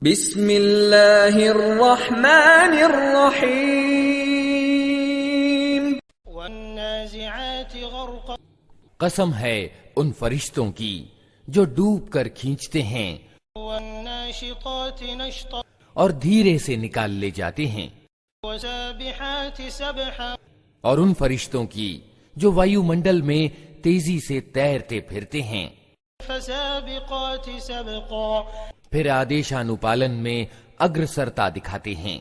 بسم اللہ الرحمن الرحیم والنازعات غرقا قسم ہے ان فرشتوں کی جو ڈوب کر کھینچتے ہیں والناشطات نشطا اور دھیرے سے نکال لے جاتے ہیں، وسابحات سبحا اور ان فرشتوں کی جو وایو منڈل میں تیزی سے تیرتے پھرتے ہیں، فسابقات سبقا پھر آدیشانوپالن میں اگرسرتا دکھاتے ہیں،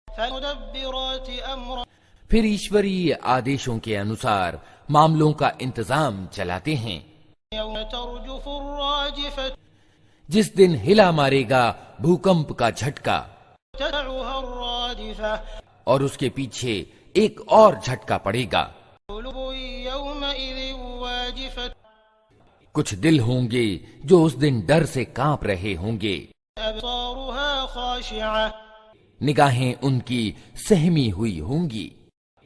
فمدبرات امرا پھر ایشوری آدیشوں کے انوسار معاملوں کا انتظام چلاتے ہیں۔ یوم ترجف الراجفة جس دن ہلا مارے گا بھوکمپ کا جھٹکا، تدعها الرادفة اور اس کے پیچھے ایک اور جھٹکا پڑے گا۔ قلوب يومئذ واجفة کچھ دل ہوں گے جو اس دن ڈر سے کانپ رہے ہوں گے، أبصارها خاشعة نگاہیں ان کی سہمی ہوئی ہوں گی۔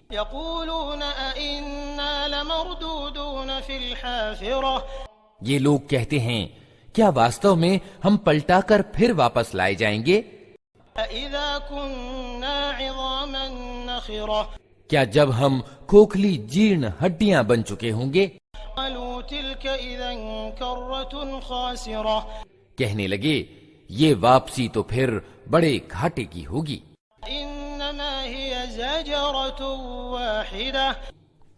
يقولون أئنا لمردودون في الحافرة یہ لوگ کہتے ہیں کیا واستو میں ہم پلٹا کر پھر واپس لائے جائیں گے؟ أإذا كنا عظاما نخرة کیا جب ہم کھوکھلی جیرن ہڈیاں بن چکے ہوں گے؟ قالوا تلك إذا كرة خاسرة کہنے لگے یہ واپسی تو پھر بڑے گھاٹے کی ہوگی۔ إنما هي زجرة واحدة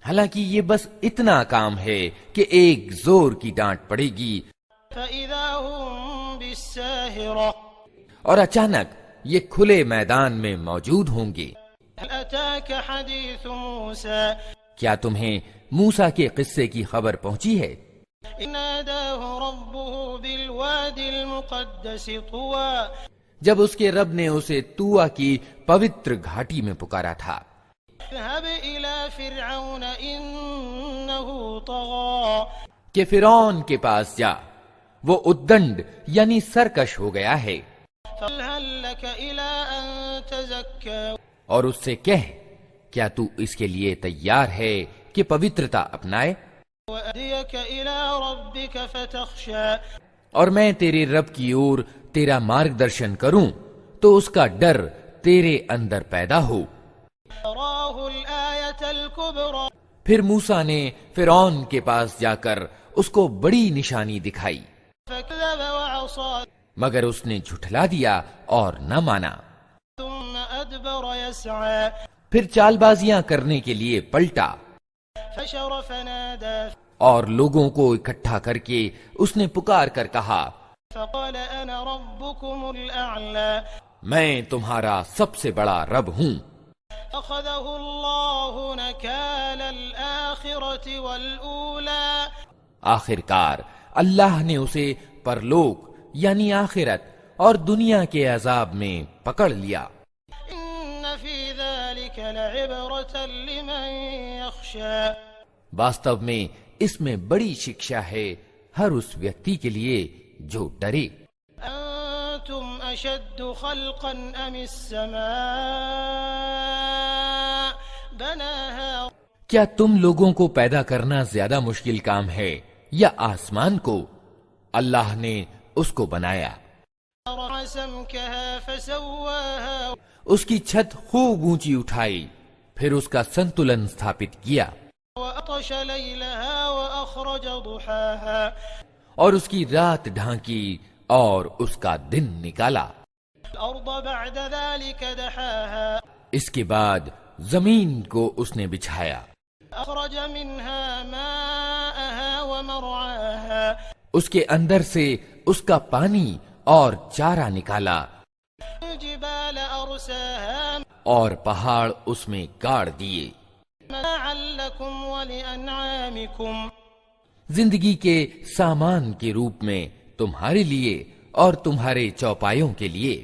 حالانکہ یہ بس اتنا کام ہے کہ ایک زور کی ڈانٹ پڑے گی فإذا هم بالساهرة اور اچانک یہ کھلے میدان میں موجود ہوں گے۔ هل أتاك حديث موسى کیا تمہیں موسیٰ کے قصے کی خبر پہنچی ہے؟ إذ ناداه ربه بالوادي المقدس طوى جب اس کے رب نے اسے طوٰ کی پوتر گھاٹی میں پکارا تھا، اذهب إلى فرعون إنه طغى کہ فرعون کے پاس جا، وہ ادنڈ یعنی سرکش ہو گیا ہے، فهل لك إلى أن تزكى اور اس سے کہہ کیا تو اس کے لیے تیار ہے کہ پوترتا اپنائے؟ وأهديك إلى ربك فتخشى اور میں تیرے رب کی اور تیرا مارگ درشن کروں تو اس کا ڈر تیرے اندر پیدا ہو۔ راه الآية الكبرى پھر موسیٰ نے فرعون کے پاس جا کر اس کو بڑی نشانی دکھائی، فكذب وعصى مگر اس نے جھٹلا دیا اور نہ مانا۔ ثم أدبر يسعى پھر چال بازیاں کرنے کے لیے پلٹا فشر فنادى اور لوگوں کو اکٹھا کر کے اس نے پکار کر کہا، فقال أنا ربكم الأعلى میں تمہارا سب سے بڑا رب ہوں۔ أخذه الله نكال الآخرة والأولى آخر کار اللہ نے اسے پرلوک یعنی آخرت اور دنیا کے عذاب میں پکڑ لیا۔ إن في ذلك لعبرة لمن يخشى واستو میں اس میں بڑی شکشا ہے ہر اس ویکتی کے لیے جو ڈرے۔ أنتم أشد خلقا أم السماء بناها کیا تم لوگوں کو پیدا کرنا زیادہ مشکل کام ہے یا آسمان کو؟ اللہ نے اس کو بنایا، رفع سمكها فسواها اس کی چھت خوب اونچی اٹھائی، پھر اس کا سنتولن ستھاپت کیا، وأطش ليلها وأخرج ضحاها اور اس کی رات ڈھانکی اور اس کا دن نکالا۔ الأرض بعد ذلك دحاها اس کے بعد زمین کو اس نے بچھایا، أخرج منها ماءها ومرعاها اس کے اندر سے اس کا پانی اور چارہ نکالا، الجبال أرساها اور پہاڑ اس میں گاڑ دیے، متاعا لكم ولأنعامكم زندگی کے سامان کے روپ میں تمہارے لیے اور تمہارے چوپایوں کے لیے۔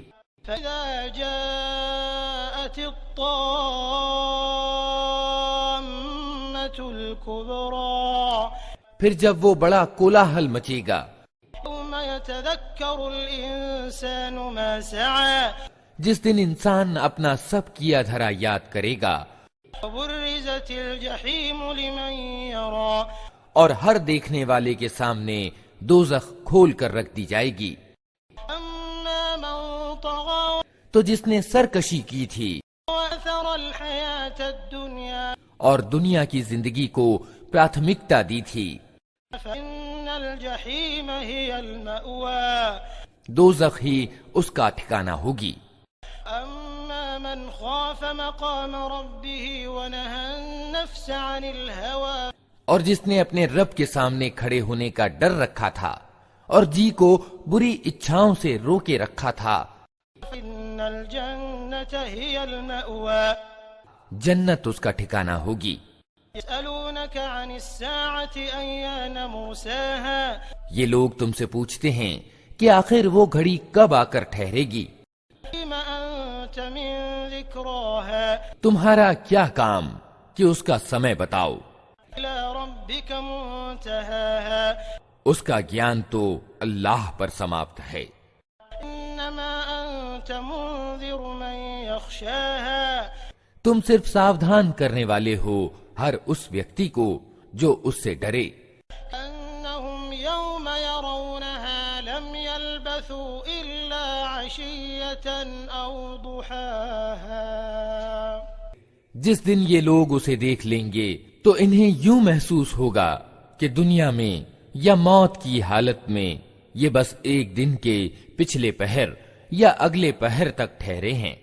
فإذا جاءت الطامة الكبرى پھر جب وہ بڑا کولاہل مچے گا، يوم يتذكر الإنسان ما سعى جس دن انسان اپنا سب کیا دھرا یاد کرے گا، وبرزت الجحيم لمن يرى اور ہر دیکھنے والے کے سامنے دوزخ کھول کر رکھ دی جائے گی۔ أما من طغى تو جس نے سرکشی کی تھی وآثر الحياة الدنيا اور دنیا کی زندگی کو پراتھمکتا دی تھی، فإن الجحيم هي المأوى دوزخ ہی اس کا ٹھکانہ ہوگی۔ أما من خاف مقام ربه ونهى النفس عن الهوى اور جس نے اپنے رب کے سامنے کھڑے ہونے کا ڈر رکھا تھا اور جی کو بری اچھاؤں سے روکے رکھا تھا، فإن الجنة هي المأوى جنت اس کا ٹھکانہ ہوگی۔ يسألونك عن الساعة أيان مرساها یہ لوگ تم سے پوچھتے ہیں کہ آخر وہ گھڑی کب آ کر ٹھہرے گی، فيما أنت من ذكراها تمہارا کیا کام کہ اس کا سمے بتاؤ، إلى ربك منتهاها اس کا گیان تو اللہ پر سماپت ہے۔ إنما أنت منذر من يخشاها تم صرف ساودھان کرنے والے ہو ہر اس ویکتی کو جو اس سے ڈرے۔ أنهم يوم يرونها لم يلبثوا إلا عشية أو ضحاها جس دن یہ لوگ اسے دیکھ لیں گے تو انہیں یوں محسوس ہوگا کہ دنیا میں یا موت کی حالت میں یہ بس ایک دن کے پچھلے پہر یا اگلے پہر تک ٹھہرے ہیں۔